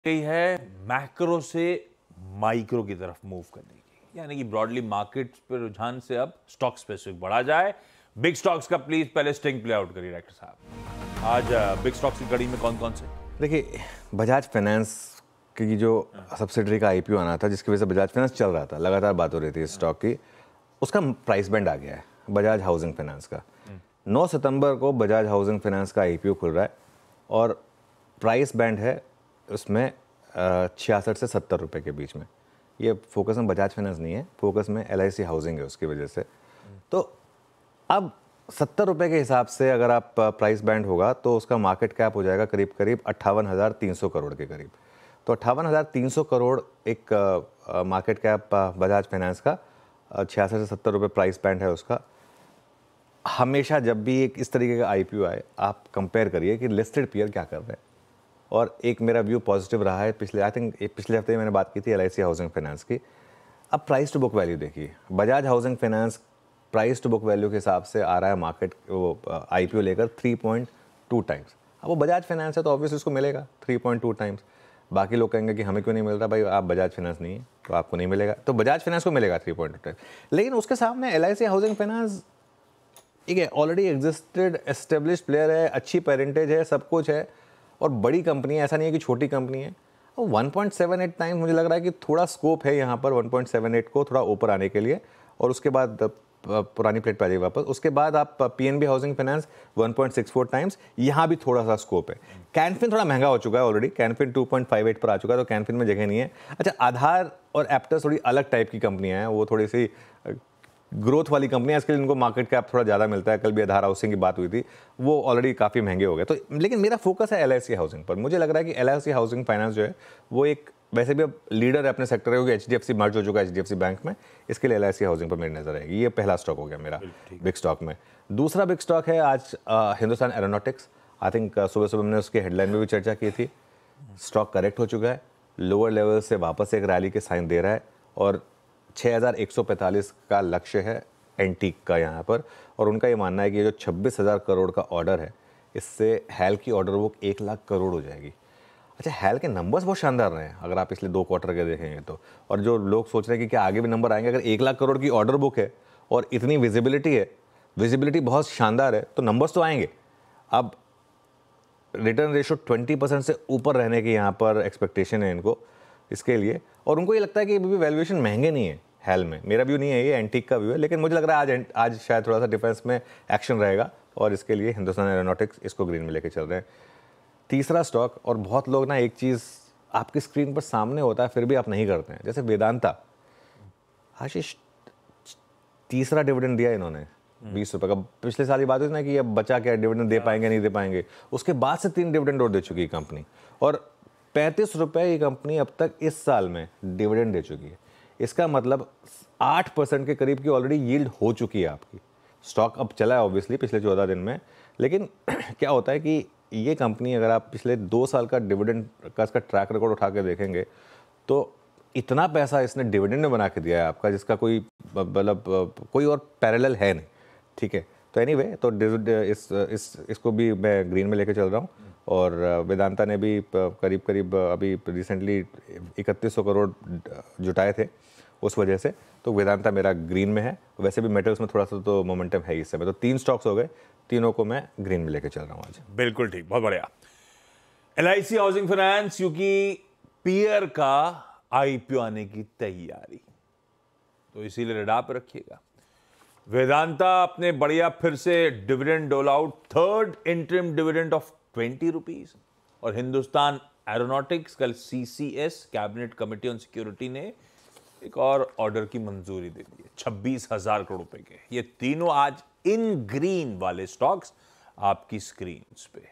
गई है मैक्रो से माइक्रो की तरफ मूव करने की, यानी कि ब्रॉडली मार्केट पर रुझान से अब स्टॉक स्पेसिफिक बढ़ा जाए। बिग स्टॉक्स का प्लीज पहले स्टिंग प्ले आउट करिए डॉक्टर साहब। आज बिग स्टॉक्स की कड़ी में कौन कौन से? देखिए, बजाज फाइनेंस की जो सब्सिडरी का आईपीओ आना था, जिसकी वजह से बजाज फाइनेंस चल रहा था, लगातार बात हो रही थी स्टॉक की, उसका प्राइस बैंड आ गया है बजाज हाउसिंग फाइनेंस का। 9 सितंबर को बजाज हाउसिंग फाइनेंस का आईपीओ खुल रहा है और प्राइस बैंड है उसमें 66 से 70 रुपये के बीच में। ये फोकस में बजाज फाइनेंस नहीं है, फोकस में LIC हाउसिंग है उसकी वजह से। तो अब 70 रुपये के हिसाब से अगर आप प्राइस बैंड होगा तो उसका मार्केट कैप हो जाएगा करीब करीब 58,300 करोड़ के करीब। तो 58,300 करोड़ एक मार्केट कैप बजाज फाइनेंस का, 66 से 70 रुपये प्राइस बैंड है उसका। हमेशा जब भी एक इस तरीके का आईपीओ आए, आप कंपेयर करिए कि लिस्टेड पीयर क्या कर रहे हैं। और एक मेरा व्यू पॉजिटिव रहा है पिछले पिछले हफ्ते मैंने बात की थी LIC हाउसिंग फाइनेंस की। अब प्राइस टू बुक वैल्यू देखिए, Bajaj housing finance price to book value के हिसाब से आ रहा है मार्केट वो आईपीओ लेकर 3.2 टाइम्स। अब वो बजाज फाइनेंस है तो ऑब्वियसली उसको मिलेगा 3.2 टाइम्स। बाकी लोग कहेंगे कि हमें क्यों नहीं मिल रहा, भाई आप बजाज फाइनेंस नहीं है तो आपको नहीं मिलेगा, तो बजाज फाइनेंस को मिलेगा 3.2 टाइम्स। लेकिन उसके सामने LIC हाउसिंग फाइनेंस एक ऑलरेडी एग्जिस्टेड एस्टेब्लिश प्लेयर है, अच्छी पेरेंटेज है, सब कुछ है और बड़ी कंपनी है, ऐसा नहीं है कि छोटी कंपनी है। और 1.78 टाइम्स मुझे लग रहा है कि थोड़ा स्कोप है यहाँ पर 1.78 को थोड़ा ऊपर आने के लिए, और उसके बाद पुरानी प्लेट पे आ जाएगी वापस। उसके बाद आप PNB हाउसिंग फाइनेंस 1.64 टाइम्स, यहाँ भी थोड़ा सा स्कोप है। कैनफिन थोड़ा महंगा हो चुका है ऑलरेडी, कैनफिन 2.58 पर आ चुका है, तो कैनफिन में जगह नहीं है। अच्छा, आधार और एप्टस थोड़ी अलग टाइप की कंपनियाँ हैं, वो थोड़ी सी ग्रोथ वाली कंपनी है, इसके लिए इनको मार्केट कैप थोड़ा ज़्यादा मिलता है। कल भी आधार हाउसिंग की बात हुई थी, वो ऑलरेडी काफ़ी महंगे हो गए। तो लेकिन मेरा फोकस है LIC हाउसिंग पर। मुझे लग रहा है कि LIC हाउसिंग फाइनेंस जो है वो एक वैसे भी अब लीडर है अपने सेक्टर है, क्योंकि HDFC मर्ज हो चुका है HDFC बैंक में, इसके लिए LIC हाउसिंग पर मेरी नजर आएगी। ये पहला स्टॉक हो गया मेरा बिग स्टॉक में। दूसरा बिग स्टॉक है आज हिंदुस्तान एरोनॉटिक्स। आई थिंक सुबह सुबह हमने उसके हेडलाइन में भी चर्चा की थी। स्टॉक करेक्ट हो चुका है, लोअर लेवल से वापस एक रैली के साइन दे रहा है और 6,145 का लक्ष्य है एंटीक का यहाँ पर। और उनका ये मानना है कि जो 26,000 करोड़ का ऑर्डर है, इससे हैल की ऑर्डर बुक 1 लाख करोड़ हो जाएगी। अच्छा, हैल के नंबर्स बहुत शानदार रहे हैं अगर आप पिछले 2 क्वार्टर के देखेंगे तो। और जो लोग सोच रहे हैं कि क्या आगे भी नंबर आएंगे, अगर 1 लाख करोड़ की ऑर्डर बुक है और इतनी विजिबिलिटी है, विजिबिलिटी बहुत शानदार है, तो नंबर्स तो आएंगे। अब रिटर्न रेशो 20% से ऊपर रहने की यहाँ पर एक्सपेक्टेशन है इनको इसके लिए, और उनको ये लगता है कि अभी भी वैल्यूएशन महंगे नहीं है हैल में। मेरा व्यू नहीं है, ये एंटीक का व्यू है, लेकिन मुझे लग रहा है आज शायद थोड़ा सा डिफेंस में एक्शन रहेगा और इसके लिए हिंदुस्तान एरोनॉटिक्स इसको ग्रीन में लेके चल रहे हैं। तीसरा स्टॉक, और बहुत लोग ना एक चीज़ आपकी स्क्रीन पर सामने होता है फिर भी आप नहीं करते हैं, जैसे वेदांता। आशीष, तीसरा डिविडेंड दिया इन्होंने 20 रुपये का। पिछले साल की बात हुई ना कि अब बचा क्या, डिविडेंड दे पाएंगे नहीं दे पाएंगे, उसके बाद से 3 डिविडेंड और दे चुकी है कंपनी, और 35 रुपये ये कंपनी अब तक इस साल में डिविडेंड दे चुकी है। इसका मतलब 8% के करीब की ऑलरेडी यील्ड हो चुकी है आपकी। स्टॉक अब चला है ऑब्वियसली पिछले 14 दिन में, लेकिन क्या होता है कि ये कंपनी अगर आप पिछले 2 साल का डिविडेंड का इसका ट्रैक रिकॉर्ड उठा के देखेंगे तो इतना पैसा इसने डिविडेंड में बना के दिया है आपका, जिसका कोई मतलब कोई और पैरेलल है नहीं। ठीक है, तो एनीवे, तो इसको भी मैं ग्रीन में लेके चल रहा हूँ। और वेदांता ने भी करीब करीब अभी रिसेंटली 3100 करोड़ जुटाए थे, उस वजह से तो वेदांता मेरा ग्रीन में है। वैसे भी मेटल्स में थोड़ा सा तो मोमेंटम है इस समय, तो 3 स्टॉक्स हो गए, तीनों को मैं ग्रीन में लेके चल रहा हूँ आज। बिल्कुल ठीक, बहुत बढ़िया। LIC हाउसिंग फाइनेंस क्योंकि पीयर का आईपीओ आने की तैयारी, तो इसीलिए रडार पर रखिएगा। वेदांता अपने बढ़िया फिर से डिविडेंड डोल out, 3rd interim dividend of 20 rupees. और हिंदुस्तान एरोनॉटिक्स, कल CCS cabinet committee on security ने एक और ऑर्डर की मंजूरी दे दी है 26,000 करोड़ रुपए के। ये तीनों आज इन ग्रीन वाले स्टॉक्स आपकी स्क्रीन पे।